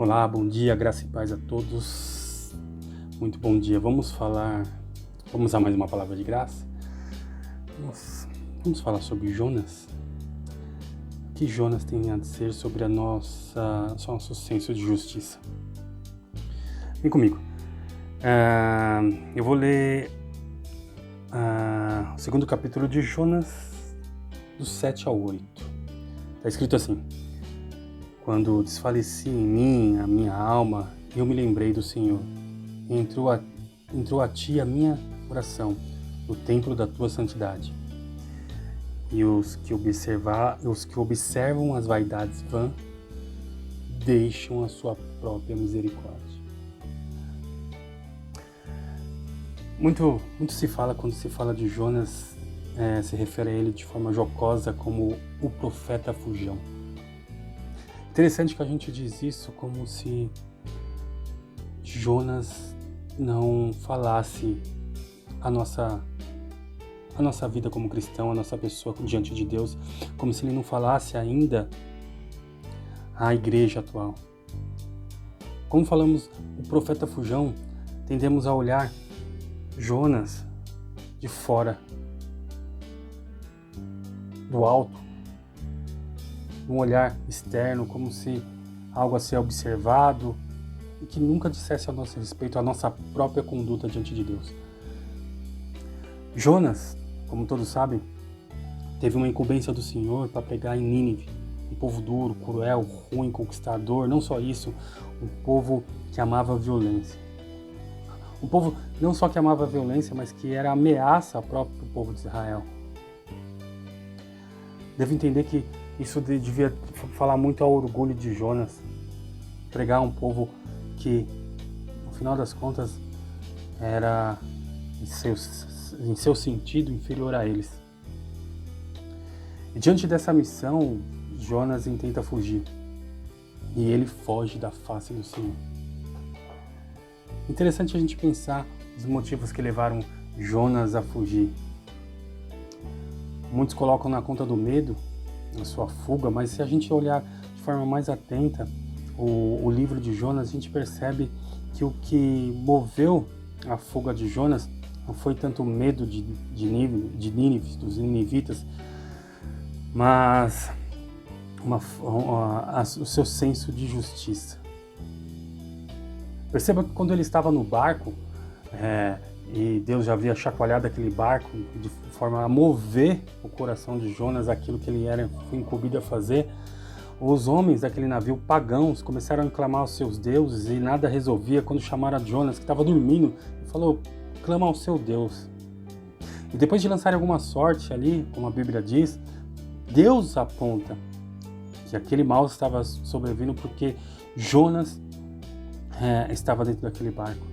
Olá, bom dia, graça e paz a todos. Muito bom dia. Vamos usar mais uma palavra de graça? Vamos falar sobre Jonas? O que Jonas tem a dizer sobre nosso senso de justiça? Vem comigo. Eu vou ler o segundo capítulo de Jonas, do 7 ao 8. Está escrito assim: Quando desfaleci em mim a minha alma, eu me lembrei do Senhor. Entrou a ti a minha oração, no templo da tua santidade. E os que observam as vaidades vãs, deixam a sua própria misericórdia. Muito se fala, quando se fala de Jonas, se refere a ele de forma jocosa como o profeta fujão. Interessante que a gente diz isso como se Jonas não falasse a nossa vida como cristão, a nossa pessoa diante de Deus, como se ele não falasse ainda à igreja atual. Como falamos o profeta fujão, tendemos a olhar Jonas de fora, do alto, um olhar externo, como se algo a ser observado e que nunca dissesse a nosso respeito a nossa própria conduta diante de Deus. Jonas, como todos sabem, teve uma incumbência do Senhor para pregar em Nínive, um povo duro, cruel, ruim, conquistador. Não só isso, um povo que amava a violência. Um povo não só que amava a violência, mas que era ameaça ao próprio povo de Israel. Devo entender que isso devia falar muito ao orgulho de Jonas, pregar um povo que, no final das contas, era, em seu sentido, inferior a eles. E diante dessa missão, Jonas intenta fugir. E ele foge da face do Senhor. Interessante a gente pensar os motivos que levaram Jonas a fugir. Muitos colocam na conta do medo a sua fuga, mas se a gente olhar de forma mais atenta o livro de Jonas, a gente percebe que o que moveu a fuga de Jonas não foi tanto o medo de Nínive, dos ninivitas, mas o seu senso de justiça. Perceba que quando ele estava no barco, e Deus já havia chacoalhado aquele barco de forma a mover o coração de Jonas, aquilo que ele foi incumbido a fazer, os homens daquele navio pagãos começaram a clamar aos seus deuses e nada resolvia. Quando chamaram a Jonas, que estava dormindo, ele falou: clama ao seu Deus. E depois de lançarem alguma sorte ali, como a Bíblia diz, Deus aponta que aquele mal estava sobrevindo porque Jonas estava dentro daquele barco.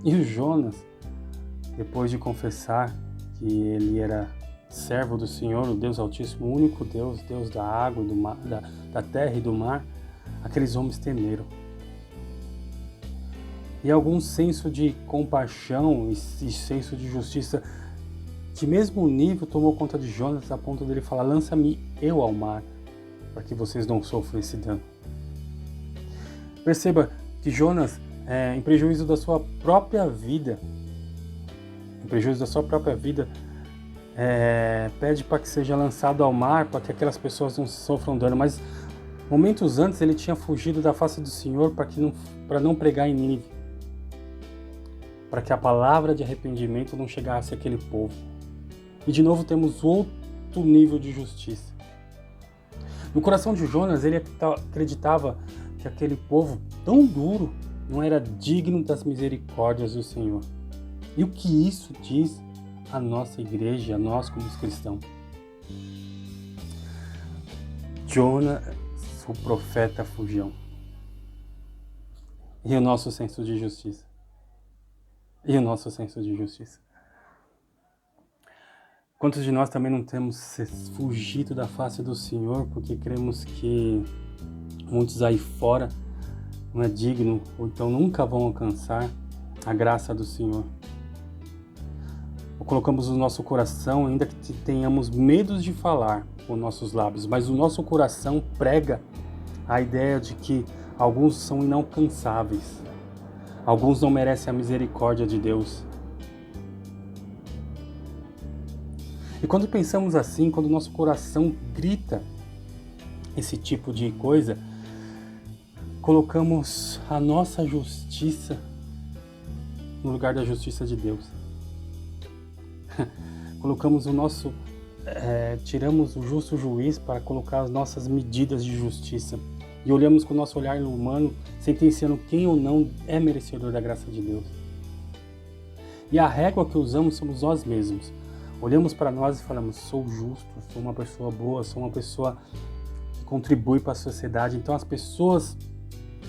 E o Jonas, depois de confessar que ele era servo do Senhor, o Deus Altíssimo, o único Deus, Deus da água, do mar, da terra e do mar, aqueles homens temeram. E algum senso de compaixão e senso de justiça de mesmo nível tomou conta de Jonas, a ponto dele falar: lança-me eu ao mar, para que vocês não sofram esse dano. Perceba que Jonas, em prejuízo da sua própria vida, pede para que seja lançado ao mar, para que aquelas pessoas não sofram dano. Mas momentos antes ele tinha fugido da face do Senhor para não pregar em Nínive, para que a palavra de arrependimento não chegasse àquele povo. E de novo temos outro nível de justiça. No coração de Jonas, ele acreditava que aquele povo tão duro não era digno das misericórdias do Senhor. E o que isso diz à nossa igreja, a nós como cristãos? Jonas, o profeta fujão. E o nosso senso de justiça? Quantos de nós também não temos fugido da face do Senhor porque cremos que muitos aí fora não é digno, ou então nunca vão alcançar a graça do Senhor? Ou colocamos o nosso coração, ainda que tenhamos medos de falar com nossos lábios, mas o nosso coração prega a ideia de que Alguns são inalcançáveis. Alguns não merecem a misericórdia de Deus. E quando pensamos assim, quando o nosso coração grita esse tipo de coisa, colocamos a nossa justiça no lugar da justiça de Deus. Colocamos tiramos o justo juiz para colocar as nossas medidas de justiça. E olhamos com o nosso olhar humano, sentenciando quem ou não é merecedor da graça de Deus. E a régua que usamos somos nós mesmos. Olhamos para nós e falamos, sou justo, sou uma pessoa boa, sou uma pessoa que contribui para a sociedade. Então as pessoas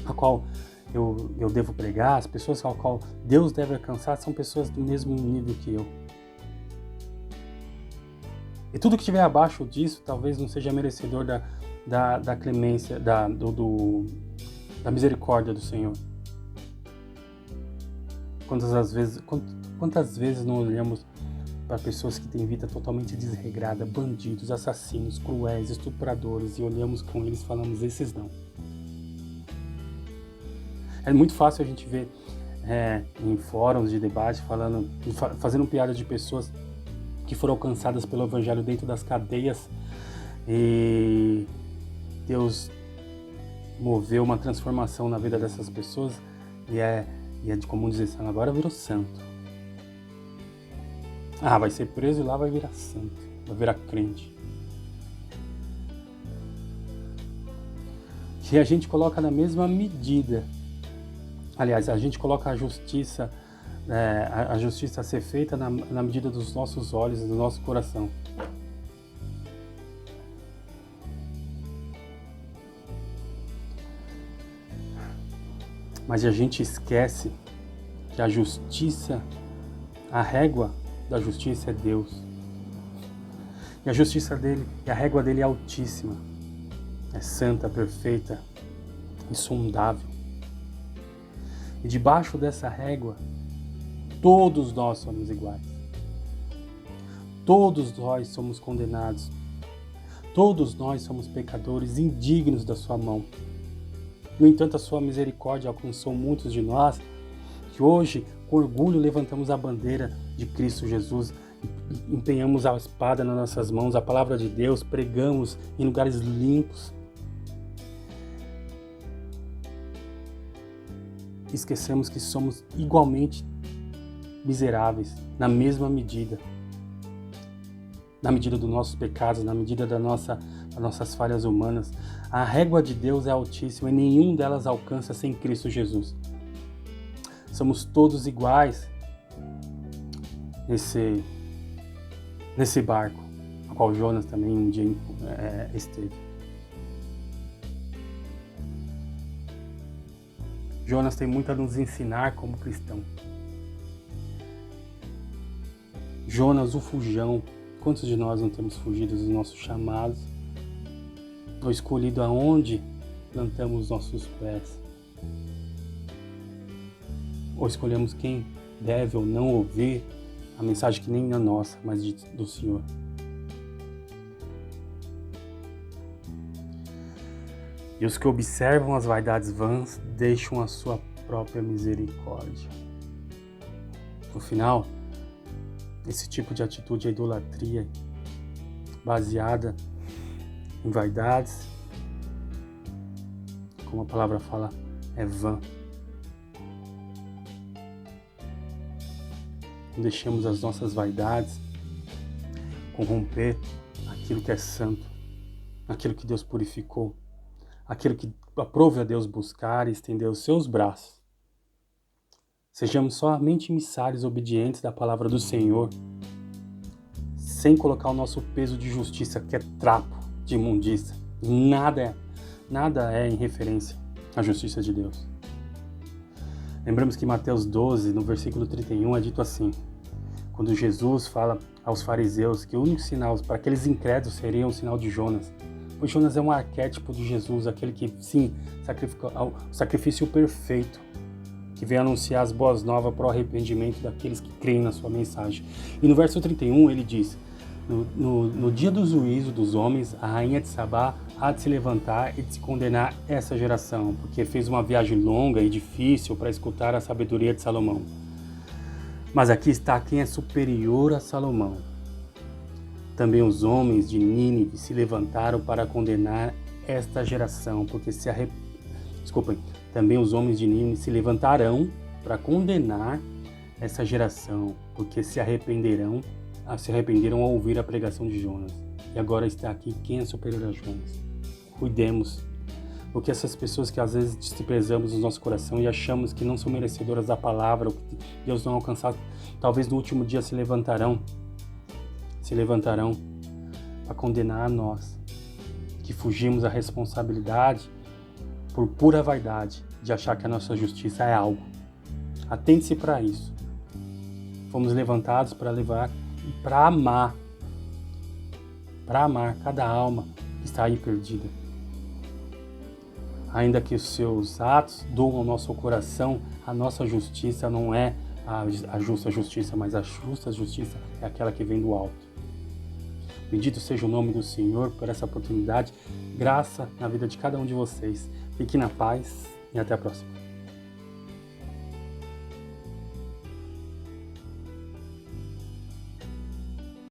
a qual eu devo pregar, as pessoas a qual Deus deve alcançar, são pessoas do mesmo nível que eu. E tudo que estiver abaixo disso, talvez não seja merecedor da clemência, da misericórdia do Senhor. Quantas vezes não olhamos para pessoas que têm vida totalmente desregrada, bandidos, assassinos, cruéis, estupradores, e olhamos com eles e falamos, esses não. É muito fácil a gente ver em fóruns de debate fazendo piada de pessoas que foram alcançadas pelo Evangelho dentro das cadeias e Deus moveu uma transformação na vida dessas pessoas e é de comum dizer assim, agora virou santo. Vai ser preso e lá vai virar santo, vai virar crente. Que a gente coloca na mesma medida. Aliás, a gente coloca a justiça a ser feita na medida dos nossos olhos e do nosso coração. Mas a gente esquece que a justiça, a régua da justiça é Deus. E a justiça dele, e a régua dele é altíssima, é santa, perfeita, insondável. E debaixo dessa régua, todos nós somos iguais. Todos nós somos condenados. Todos nós somos pecadores, indignos da sua mão. No entanto, a sua misericórdia alcançou muitos de nós, que hoje, com orgulho, levantamos a bandeira de Cristo Jesus, empenhamos a espada nas nossas mãos, a palavra de Deus, pregamos em lugares limpos. Esquecemos que somos igualmente miseráveis, na mesma medida. Na medida dos nossos pecados, na medida das nossas falhas humanas. A régua de Deus é altíssima e nenhum delas alcança sem Cristo Jesus. Somos todos iguais nesse barco, no qual Jonas também um dia esteve. Jonas tem muito a nos ensinar como cristão. Jonas, o fujão. Quantos de nós não temos fugido dos nossos chamados? Ou escolhido aonde plantamos os nossos pés? Ou escolhemos quem deve ou não ouvir a mensagem que nem a nossa, mas do Senhor? E os que observam as vaidades vãs deixam a sua própria misericórdia. No final, esse tipo de atitude é idolatria, baseada em vaidades, como a palavra fala, é vã. Não deixemos as nossas vaidades corromper aquilo que é santo, aquilo que Deus purificou, aquilo que aprove a Deus buscar e estender os seus braços. Sejamos somente emissários obedientes da palavra do Senhor, sem colocar o nosso peso de justiça, que é trapo de imundícia. Nada é em referência à justiça de Deus. Lembramos que em Mateus 12, no versículo 31, é dito assim, quando Jesus fala aos fariseus que o único sinal para aqueles incrédulos seria o sinal de Jonas. Pois Jonas é um arquétipo de Jesus, aquele que, sim, sacrifica o sacrifício perfeito, que vem anunciar as boas novas para o arrependimento daqueles que creem na sua mensagem. E no verso 31 ele diz, No dia do juízo dos homens, a rainha de Sabá há de se levantar e de se condenar essa geração, porque fez uma viagem longa e difícil para escutar a sabedoria de Salomão. Mas aqui está quem é superior a Salomão. Também os homens de Nínive se levantaram para condenar esta geração, porque também os homens de Nínive se levantarão para condenar essa geração, porque se arrependeram ao ouvir a pregação de Jonas. E agora está aqui quem é superior a Jonas. Cuidemos, porque essas pessoas que às vezes desprezamos no nosso coração e achamos que não são merecedoras da palavra, ou que Deus não alcançar, talvez no último dia se levantarão para condenar a nós, que fugimos à responsabilidade por pura vaidade de achar que a nossa justiça é algo. Atente-se para isso. Fomos levantados para levar e para amar cada alma que está aí perdida. Ainda que os seus atos doam ao nosso coração, a nossa justiça não é a justa justiça, mas a justa justiça é aquela que vem do alto. Bendito seja o nome do Senhor por essa oportunidade, graça na vida de cada um de vocês. Fique na paz e até a próxima.